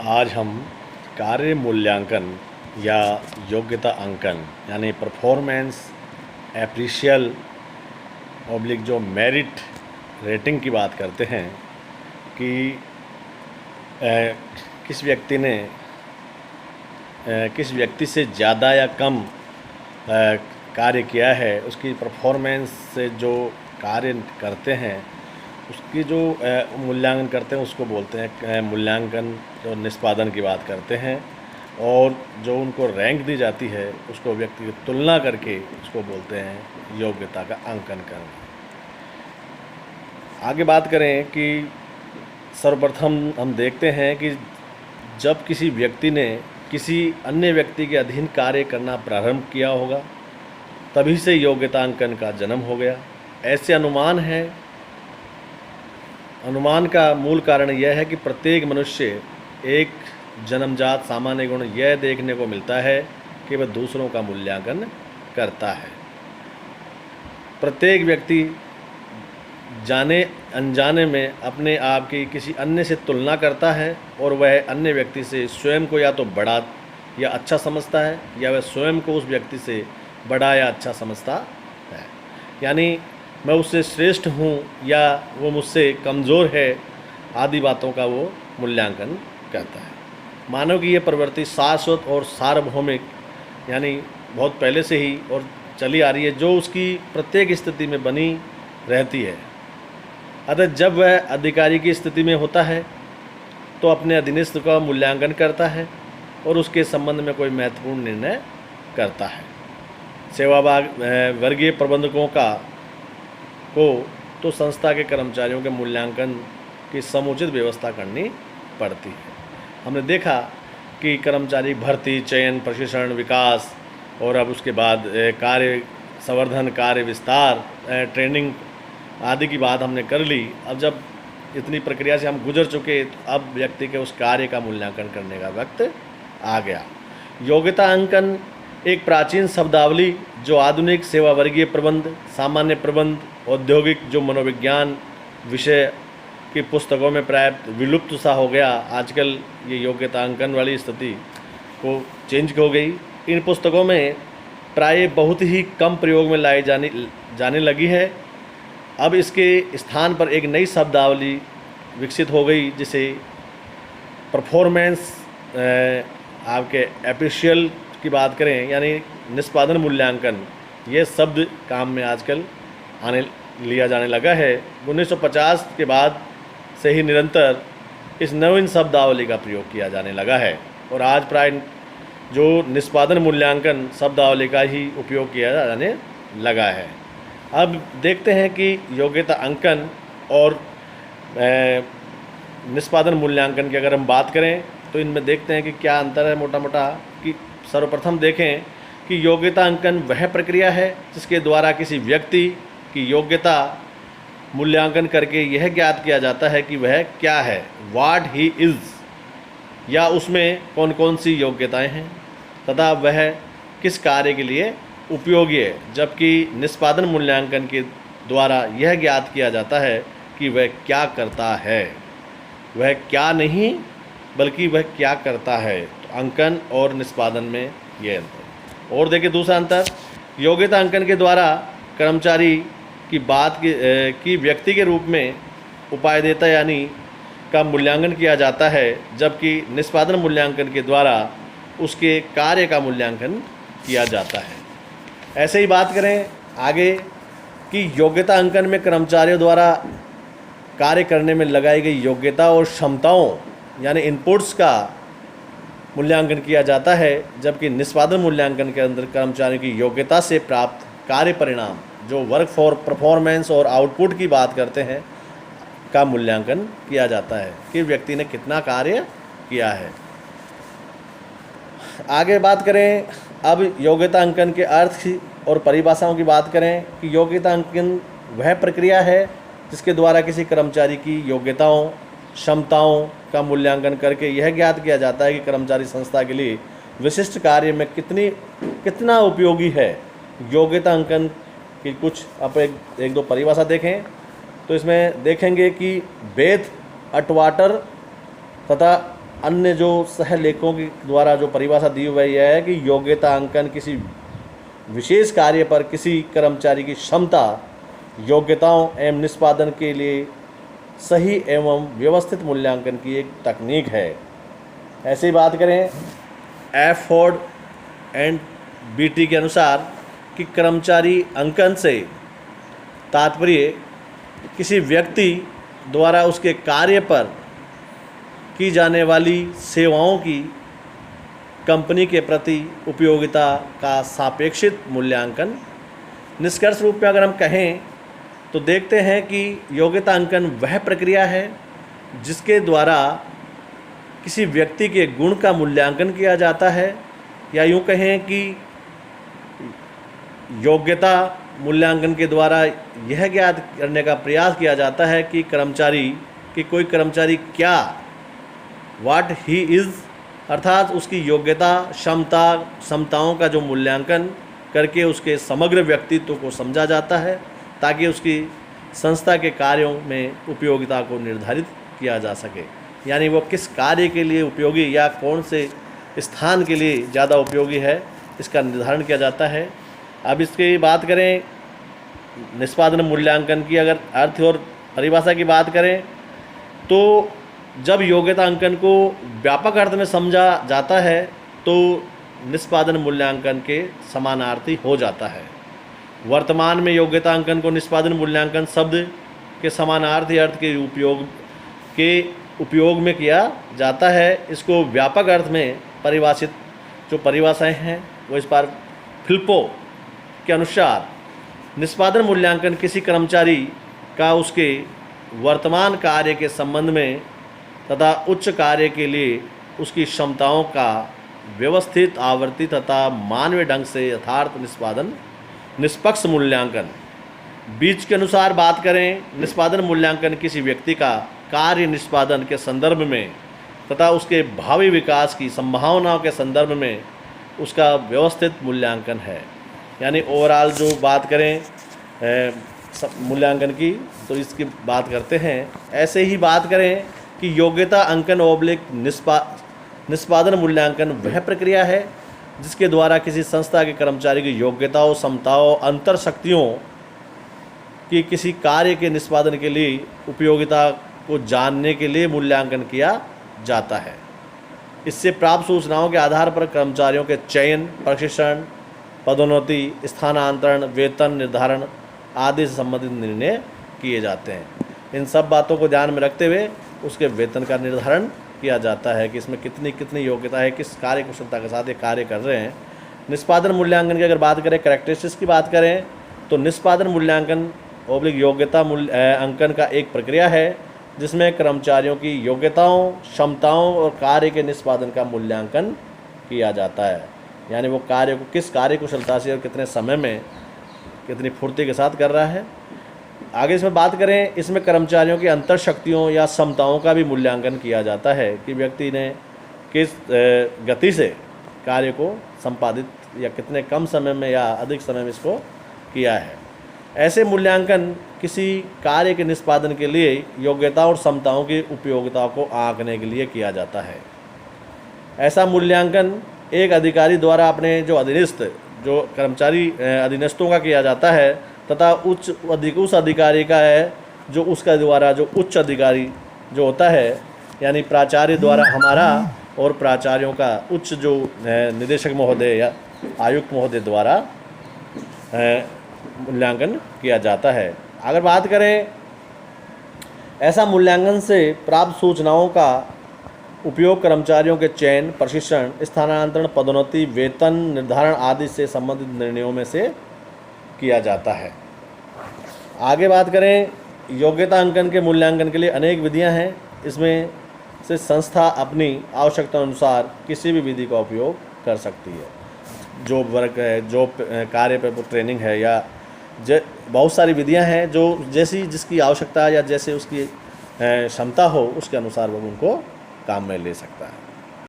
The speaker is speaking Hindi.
आज हम कार्य मूल्यांकन या योग्यता अंकन यानी परफॉर्मेंस एप्रिशियल ऑब्लिक जो मेरिट रेटिंग की बात करते हैं कि किस व्यक्ति ने किस व्यक्ति से ज़्यादा या कम कार्य किया है, उसकी परफॉर्मेंस से जो कार्य करते हैं उसकी जो मूल्यांकन करते हैं उसको बोलते हैं मूल्यांकन। जो निष्पादन की बात करते हैं और जो उनको रैंक दी जाती है उसको व्यक्ति की तुलना करके उसको बोलते हैं योग्यता का अंकन करना। आगे बात करें कि सर्वप्रथम हम देखते हैं कि जब किसी व्यक्ति ने किसी अन्य व्यक्ति के अधीन कार्य करना प्रारंभ किया होगा तभी से योग्यता अंकन का जन्म हो गया। ऐसे अनुमान का मूल कारण यह है कि प्रत्येक मनुष्य एक जन्मजात सामान्य गुण यह देखने को मिलता है कि वह दूसरों का मूल्यांकन करता है। प्रत्येक व्यक्ति जाने अनजाने में अपने आप की किसी अन्य से तुलना करता है और वह अन्य व्यक्ति से स्वयं को या तो बड़ा या अच्छा समझता है या वह स्वयं को उस व्यक्ति से बड़ा या अच्छा समझता है। यानी मैं उससे श्रेष्ठ हूँ या वो मुझसे कमज़ोर है आदि बातों का वो मूल्यांकन करता है। मानव की ये प्रवृत्ति शाश्वत और सार्वभौमिक यानी बहुत पहले से ही और चली आ रही है, जो उसकी प्रत्येक स्थिति में बनी रहती है। अतः जब वह अधिकारी की स्थिति में होता है तो अपने अधीनस्थ का मूल्यांकन करता है और उसके संबंध में कोई महत्वपूर्ण निर्णय करता है। सेवाभाग वर्गीय प्रबंधकों को तो संस्था के कर्मचारियों के मूल्यांकन की समुचित व्यवस्था करनी पड़ती है। हमने देखा कि कर्मचारी भर्ती, चयन, प्रशिक्षण, विकास और अब उसके बाद कार्य संवर्धन, कार्य विस्तार, ट्रेनिंग आदि की बात हमने कर ली। अब जब इतनी प्रक्रिया से हम गुजर चुके तो अब व्यक्ति के उस कार्य का मूल्यांकन करने का वक्त आ गया। योग्यता अंकन एक प्राचीन शब्दावली जो आधुनिक सेवा वर्गीय प्रबंध, सामान्य प्रबंध, औद्योगिक जो मनोविज्ञान विषय की पुस्तकों में प्राय विलुप्त सा हो गया। आजकल ये योग्यता अंकन वाली स्थिति को चेंज हो गई। इन पुस्तकों में प्राय बहुत ही कम प्रयोग में लाई जाने लगी है। अब इसके स्थान पर एक नई शब्दावली विकसित हो गई जिसे परफॉर्मेंस आपके एप्रिशियल की बात करें यानी निष्पादन मूल्यांकन, ये शब्द काम में आजकल आने लिया जाने लगा है। 1950 के बाद से ही निरंतर इस नवीन शब्दावली का प्रयोग किया जाने लगा है और आज प्राय जो निष्पादन मूल्यांकन शब्दावली का ही उपयोग किया जाने लगा है। अब देखते हैं कि योग्यता अंकन और निष्पादन मूल्यांकन की अगर हम बात करें तो इनमें देखते हैं कि क्या अंतर है मोटा मोटा। कि सर्वप्रथम देखें कि योग्यता अंकन वह प्रक्रिया है जिसके द्वारा किसी व्यक्ति की योग्यता मूल्यांकन करके यह ज्ञात किया जाता है कि वह क्या है, व्हाट ही इज़, या उसमें कौन कौन सी योग्यताएं हैं तथा वह किस कार्य के लिए उपयोगी है। जबकि निष्पादन मूल्यांकन के द्वारा यह ज्ञात किया जाता है कि वह क्या करता है, वह क्या नहीं बल्कि वह क्या करता है। तो अंकन और निष्पादन में यह अंतर। और देखिए दूसरा अंतर, योग्यता अंकन के द्वारा कर्मचारी की बात की व्यक्ति के रूप में उपायदेता यानी का मूल्यांकन किया जाता है, जबकि निष्पादन मूल्यांकन के द्वारा उसके कार्य का मूल्यांकन किया जाता है। ऐसे ही बात करें आगे कि योग्यता अंकन में कर्मचारियों द्वारा कार्य करने में लगाई गई योग्यता और क्षमताओं यानी इनपुट्स का मूल्यांकन किया जाता है, जबकि निष्पादन मूल्यांकन के अंदर कर्मचारियों की योग्यता से प्राप्त कार्य परिणाम जो वर्क फॉर परफॉर्मेंस और आउटपुट की बात करते हैं का मूल्यांकन किया जाता है कि व्यक्ति ने कितना कार्य किया है। आगे बात करें अब योग्यता अंकन के अर्थ और परिभाषाओं की बात करें कि योग्यता अंकन वह प्रक्रिया है जिसके द्वारा किसी कर्मचारी की योग्यताओं, क्षमताओं का मूल्यांकन करके यह ज्ञात किया जाता है कि कर्मचारी संस्था के लिए विशिष्ट कार्य में कितना उपयोगी है। योग्यता अंकन की कुछ आप एक दो परिभाषा देखें तो इसमें देखेंगे कि बेथ अटवाटर तथा अन्य जो सहलेखों के द्वारा जो परिभाषा दी हुई है कि योग्यता अंकन किसी विशेष कार्य पर किसी कर्मचारी की क्षमता, योग्यताओं एवं निष्पादन के लिए सही एवं व्यवस्थित मूल्यांकन की एक तकनीक है। ऐसे ही बात करें एफोर्ड एंड बीटी के अनुसार कि कर्मचारी अंकन से तात्पर्य किसी व्यक्ति द्वारा उसके कार्य पर की जाने वाली सेवाओं की कंपनी के प्रति उपयोगिता का सापेक्षित मूल्यांकन। निष्कर्ष रूप में अगर हम कहें तो देखते हैं कि योग्यता अंकन वह प्रक्रिया है जिसके द्वारा किसी व्यक्ति के गुण का मूल्यांकन किया जाता है, या यूँ कहें कि योग्यता मूल्यांकन के द्वारा यह ज्ञात करने का प्रयास किया जाता है कि कोई कर्मचारी क्या, व्हाट ही इज़, अर्थात उसकी योग्यता, क्षमताओं का जो मूल्यांकन करके उसके समग्र व्यक्तित्व को समझा जाता है ताकि उसकी संस्था के कार्यों में उपयोगिता को निर्धारित किया जा सके। यानी वो किस कार्य के लिए उपयोगी या कौन से स्थान के लिए ज़्यादा उपयोगी है, इसका निर्धारण किया जाता है। अब इसकी बात करें निष्पादन मूल्यांकन की, अगर अर्थ और परिभाषा की बात करें तो जब योग्यता अंकन को व्यापक अर्थ में समझा जाता है तो निष्पादन मूल्यांकन के समानार्थी हो जाता है। वर्तमान में योग्यता अंकन को निष्पादन मूल्यांकन शब्द के समानार्थी अर्थ के उपयोग में किया जाता है। इसको व्यापक अर्थ में परिभाषित जो परिभाषाएं हैं वो इस पर फिलिपो के अनुसार निष्पादन मूल्यांकन किसी कर्मचारी का उसके वर्तमान कार्य के संबंध में तथा उच्च कार्य के लिए उसकी क्षमताओं का व्यवस्थित, आवर्ती तथा मानवीय ढंग से यथार्थ निष्पक्ष मूल्यांकन। बीच के अनुसार बात करें निष्पादन मूल्यांकन किसी व्यक्ति का कार्य निष्पादन के संदर्भ में तथा उसके भावी विकास की संभावनाओं के संदर्भ में उसका व्यवस्थित मूल्यांकन है। यानी ओवरऑल जो बात करें मूल्यांकन की तो इसकी बात करते हैं। ऐसे ही बात करें कि योग्यता अंकन ओब्लिक निष्पादन मूल्यांकन वह प्रक्रिया है जिसके द्वारा किसी संस्था के कर्मचारी की योग्यताओं, क्षमताओं, अंतर शक्तियों की किसी कार्य के निष्पादन के लिए उपयोगिता को जानने के लिए मूल्यांकन किया जाता है। इससे प्राप्त सूचनाओं के आधार पर कर्मचारियों के चयन, प्रशिक्षण, पदोन्नति, स्थानांतरण, वेतन निर्धारण आदि से संबंधित निर्णय किए जाते हैं। इन सब बातों को ध्यान में रखते हुए उसके वेतन का निर्धारण किया जाता है कि इसमें कितनी योग्यता है, किस कार्य कुशलता के साथ ये कार्य कर रहे हैं। निष्पादन मूल्यांकन की अगर बात करें, कैरेक्टरिस्टिक्स की बात करें तो निष्पादन मूल्यांकन ओब्लिक योग्यता अंकन का एक प्रक्रिया है जिसमें कर्मचारियों की योग्यताओं, क्षमताओं और कार्य के निष्पादन का मूल्यांकन किया जाता है। यानी वो कार्य को किस कार्य कुशलता से और कितने समय में कितनी फुर्ती के साथ कर रहा है। आगे इसमें बात करें, इसमें कर्मचारियों की अंतर शक्तियों या क्षमताओं का भी मूल्यांकन किया जाता है कि व्यक्ति ने किस गति से कार्य को संपादित या कितने कम समय में या अधिक समय में इसको किया है। ऐसे मूल्यांकन किसी कार्य के निष्पादन के लिए योग्यता और क्षमताओं की उपयोगिता को आंकने के लिए किया जाता है। ऐसा मूल्यांकन एक अधिकारी द्वारा अपने जो अधीनस्थ जो कर्मचारी अधीनस्थों का किया जाता है तथा उस अधिकारी का है जो उसका द्वारा जो उच्च अधिकारी जो होता है, यानी प्राचार्य द्वारा हमारा और प्राचार्यों का उच्च जो निदेशक महोदय या आयुक्त महोदय द्वारा मूल्यांकन किया जाता है। अगर बात करें ऐसा मूल्यांकन से प्राप्त सूचनाओं का उपयोग कर्मचारियों के चयन, प्रशिक्षण, स्थानांतरण, पदोन्नति, वेतन निर्धारण आदि से संबंधित निर्णयों में से किया जाता है। आगे बात करें, योग्यता अंकन के मूल्यांकन के लिए अनेक विधियां हैं। इसमें से संस्था अपनी आवश्यकता अनुसार किसी भी विधि का उपयोग कर सकती है। जॉब वर्क है, जॉब कार्य पर ट्रेनिंग है, या बहुत सारी विधियां हैं जो जैसी जिसकी आवश्यकता या जैसे उसकी क्षमता हो उसके अनुसार वो उनको काम में ले सकता है।